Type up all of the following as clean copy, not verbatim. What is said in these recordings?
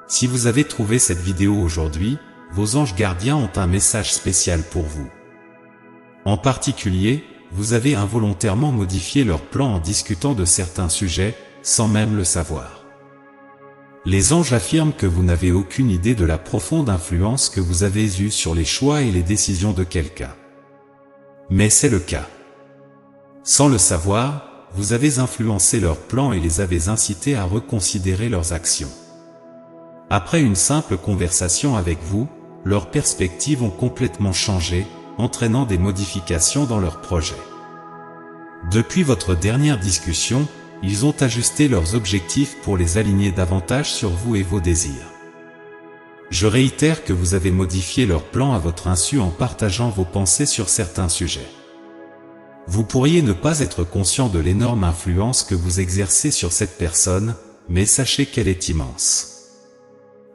Si vous avez trouvé cette vidéo aujourd'hui, vos anges gardiens ont un message spécial pour vous. En particulier, vous avez involontairement modifié leur plan en discutant de certains sujets, sans même le savoir. Les anges affirment que vous n'avez aucune idée de la profonde influence que vous avez eue sur les choix et les décisions de quelqu'un. Mais c'est le cas. Sans le savoir, vous avez influencé leurs plans et les avez incités à reconsidérer leurs actions. Après une simple conversation avec vous, leurs perspectives ont complètement changé, entraînant des modifications dans leurs projets. Depuis votre dernière discussion, ils ont ajusté leurs objectifs pour les aligner davantage sur vous et vos désirs. Je réitère que vous avez modifié leurs plans à votre insu en partageant vos pensées sur certains sujets. Vous pourriez ne pas être conscient de l'énorme influence que vous exercez sur cette personne, mais sachez qu'elle est immense.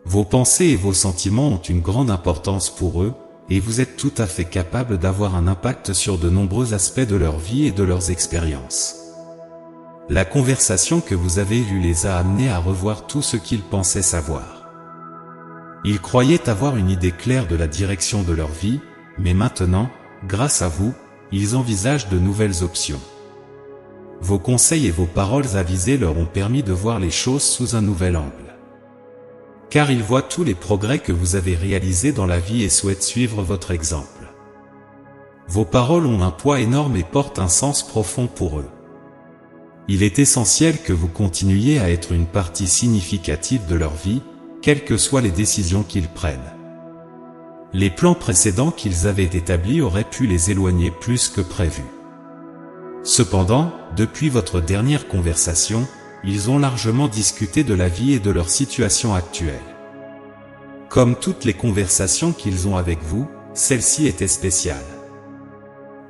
Vos pensées et vos sentiments ont une grande importance pour eux, et vous êtes tout à fait capable d'avoir un impact sur de nombreux aspects de leur vie et de leurs expériences. La conversation que vous avez eue les a amenés à revoir tout ce qu'ils pensaient savoir. Ils croyaient avoir une idée claire de la direction de leur vie, mais maintenant, grâce à vous, ils envisagent de nouvelles options. Vos conseils et vos paroles avisées leur ont permis de voir les choses sous un nouvel angle. Car ils voient tous les progrès que vous avez réalisés dans la vie et souhaitent suivre votre exemple. Vos paroles ont un poids énorme et portent un sens profond pour eux. Il est essentiel que vous continuiez à être une partie significative de leur vie, quelles que soient les décisions qu'ils prennent. Les plans précédents qu'ils avaient établis auraient pu les éloigner plus que prévu. Cependant, depuis votre dernière conversation, ils ont largement discuté de la vie et de leur situation actuelle. Comme toutes les conversations qu'ils ont avec vous, celle-ci était spéciale.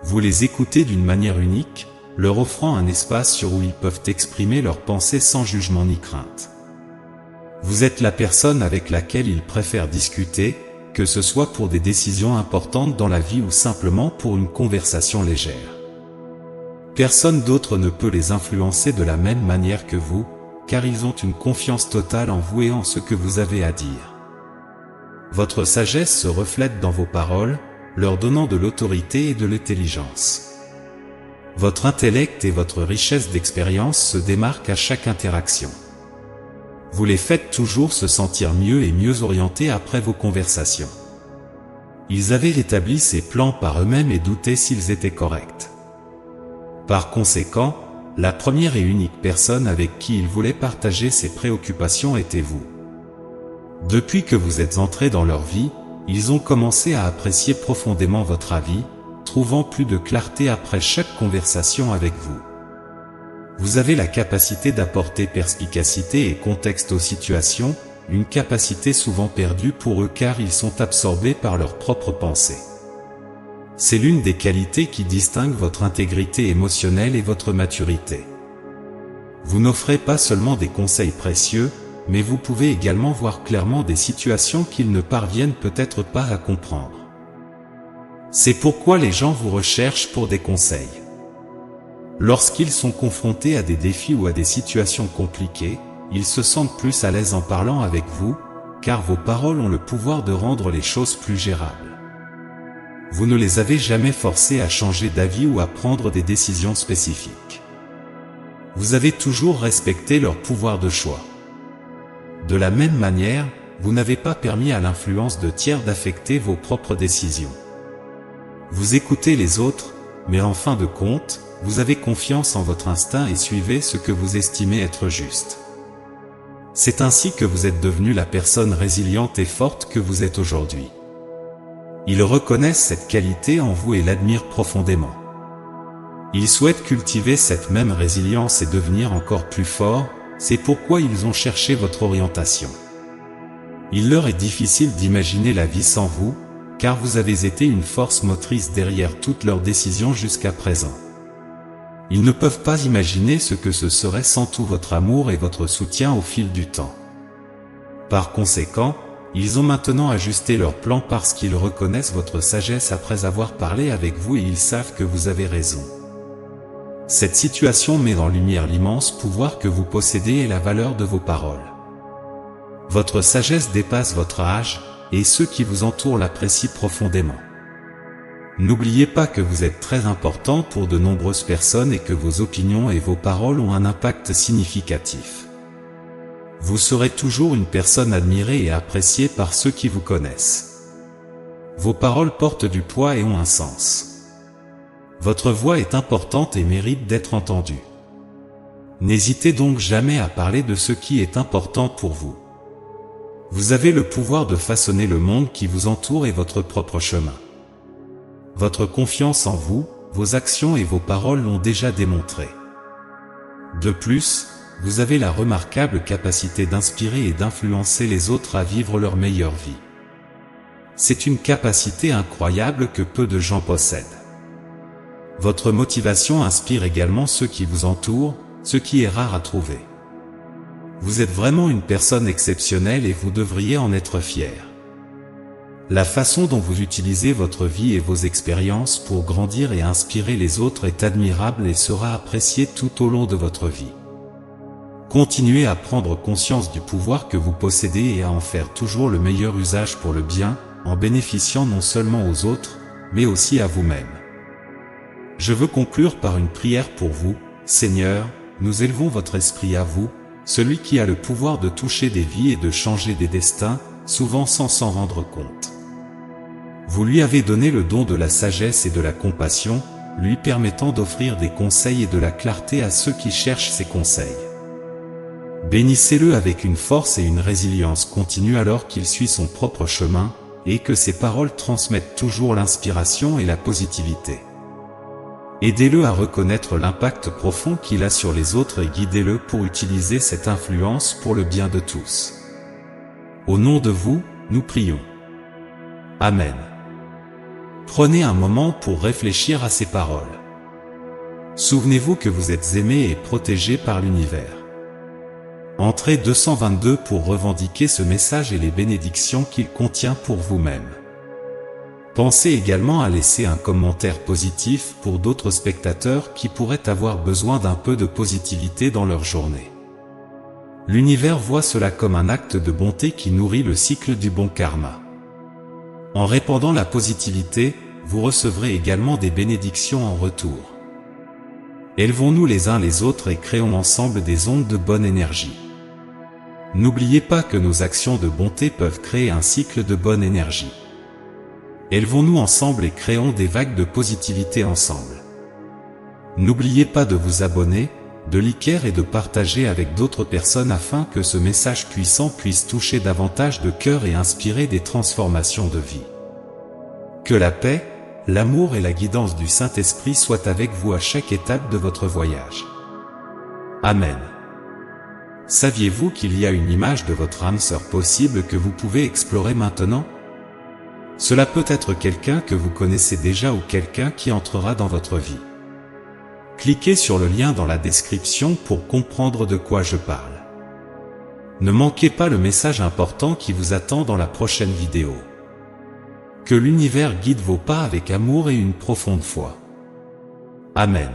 Vous les écoutez d'une manière unique, leur offrant un espace où ils peuvent exprimer leurs pensées sans jugement ni crainte. Vous êtes la personne avec laquelle ils préfèrent discuter, que ce soit pour des décisions importantes dans la vie ou simplement pour une conversation légère. Personne d'autre ne peut les influencer de la même manière que vous, car ils ont une confiance totale en vous et en ce que vous avez à dire. Votre sagesse se reflète dans vos paroles, leur donnant de l'autorité et de l'intelligence. Votre intellect et votre richesse d'expérience se démarquent à chaque interaction. Vous les faites toujours se sentir mieux et mieux orientés après vos conversations. Ils avaient établi ces plans par eux-mêmes et doutaient s'ils étaient corrects. Par conséquent, la première et unique personne avec qui ils voulaient partager ces préoccupations était vous. Depuis que vous êtes entré dans leur vie, ils ont commencé à apprécier profondément votre avis, trouvant plus de clarté après chaque conversation avec vous. Vous avez la capacité d'apporter perspicacité et contexte aux situations, une capacité souvent perdue pour eux car ils sont absorbés par leurs propres pensées. C'est l'une des qualités qui distinguent votre intégrité émotionnelle et votre maturité. Vous n'offrez pas seulement des conseils précieux, mais vous pouvez également voir clairement des situations qu'ils ne parviennent peut-être pas à comprendre. C'est pourquoi les gens vous recherchent pour des conseils. Lorsqu'ils sont confrontés à des défis ou à des situations compliquées, ils se sentent plus à l'aise en parlant avec vous, car vos paroles ont le pouvoir de rendre les choses plus gérables. Vous ne les avez jamais forcés à changer d'avis ou à prendre des décisions spécifiques. Vous avez toujours respecté leur pouvoir de choix. De la même manière, vous n'avez pas permis à l'influence de tiers d'affecter vos propres décisions. Vous écoutez les autres, mais en fin de compte, vous avez confiance en votre instinct et suivez ce que vous estimez être juste. C'est ainsi que vous êtes devenu la personne résiliente et forte que vous êtes aujourd'hui. Ils reconnaissent cette qualité en vous et l'admirent profondément. Ils souhaitent cultiver cette même résilience et devenir encore plus forts, c'est pourquoi ils ont cherché votre orientation. Il leur est difficile d'imaginer la vie sans vous, car vous avez été une force motrice derrière toutes leurs décisions jusqu'à présent. Ils ne peuvent pas imaginer ce que ce serait sans tout votre amour et votre soutien au fil du temps. Par conséquent, ils ont maintenant ajusté leur plan parce qu'ils reconnaissent votre sagesse après avoir parlé avec vous et ils savent que vous avez raison. Cette situation met en lumière l'immense pouvoir que vous possédez et la valeur de vos paroles. Votre sagesse dépasse votre âge, et ceux qui vous entourent l'apprécient profondément. N'oubliez pas que vous êtes très important pour de nombreuses personnes et que vos opinions et vos paroles ont un impact significatif. Vous serez toujours une personne admirée et appréciée par ceux qui vous connaissent. Vos paroles portent du poids et ont un sens. Votre voix est importante et mérite d'être entendue. N'hésitez donc jamais à parler de ce qui est important pour vous. Vous avez le pouvoir de façonner le monde qui vous entoure et votre propre chemin. Votre confiance en vous, vos actions et vos paroles l'ont déjà démontré. De plus, vous avez la remarquable capacité d'inspirer et d'influencer les autres à vivre leur meilleure vie. C'est une capacité incroyable que peu de gens possèdent. Votre motivation inspire également ceux qui vous entourent, ce qui est rare à trouver. Vous êtes vraiment une personne exceptionnelle et vous devriez en être fier. La façon dont vous utilisez votre vie et vos expériences pour grandir et inspirer les autres est admirable et sera appréciée tout au long de votre vie. Continuez à prendre conscience du pouvoir que vous possédez et à en faire toujours le meilleur usage pour le bien, en bénéficiant non seulement aux autres, mais aussi à vous-même. Je veux conclure par une prière pour vous. Seigneur, nous élevons votre esprit à vous, celui qui a le pouvoir de toucher des vies et de changer des destins, souvent sans s'en rendre compte. Vous lui avez donné le don de la sagesse et de la compassion, lui permettant d'offrir des conseils et de la clarté à ceux qui cherchent ces conseils. Bénissez-le avec une force et une résilience continue alors qu'il suit son propre chemin, et que ses paroles transmettent toujours l'inspiration et la positivité. Aidez-le à reconnaître l'impact profond qu'il a sur les autres et guidez-le pour utiliser cette influence pour le bien de tous. Au nom de vous, nous prions. Amen. Prenez un moment pour réfléchir à ces paroles. Souvenez-vous que vous êtes aimé et protégé par l'univers. Entrez 222 pour revendiquer ce message et les bénédictions qu'il contient pour vous-même. Pensez également à laisser un commentaire positif pour d'autres spectateurs qui pourraient avoir besoin d'un peu de positivité dans leur journée. L'univers voit cela comme un acte de bonté qui nourrit le cycle du bon karma. En répandant la positivité, vous recevrez également des bénédictions en retour. Élevons-nous les uns les autres et créons ensemble des ondes de bonne énergie. N'oubliez pas que nos actions de bonté peuvent créer un cycle de bonne énergie. Élevons-nous ensemble et créons des vagues de positivité ensemble. N'oubliez pas de vous abonner, de liker et de partager avec d'autres personnes afin que ce message puissant puisse toucher davantage de cœurs et inspirer des transformations de vie. Que la paix, l'amour et la guidance du Saint-Esprit soient avec vous à chaque étape de votre voyage. Amen. Saviez-vous qu'il y a une image de votre âme sœur possible que vous pouvez explorer maintenant? Cela peut être quelqu'un que vous connaissez déjà ou quelqu'un qui entrera dans votre vie. Cliquez sur le lien dans la description pour comprendre de quoi je parle. Ne manquez pas le message important qui vous attend dans la prochaine vidéo. Que l'univers guide vos pas avec amour et une profonde foi. Amen.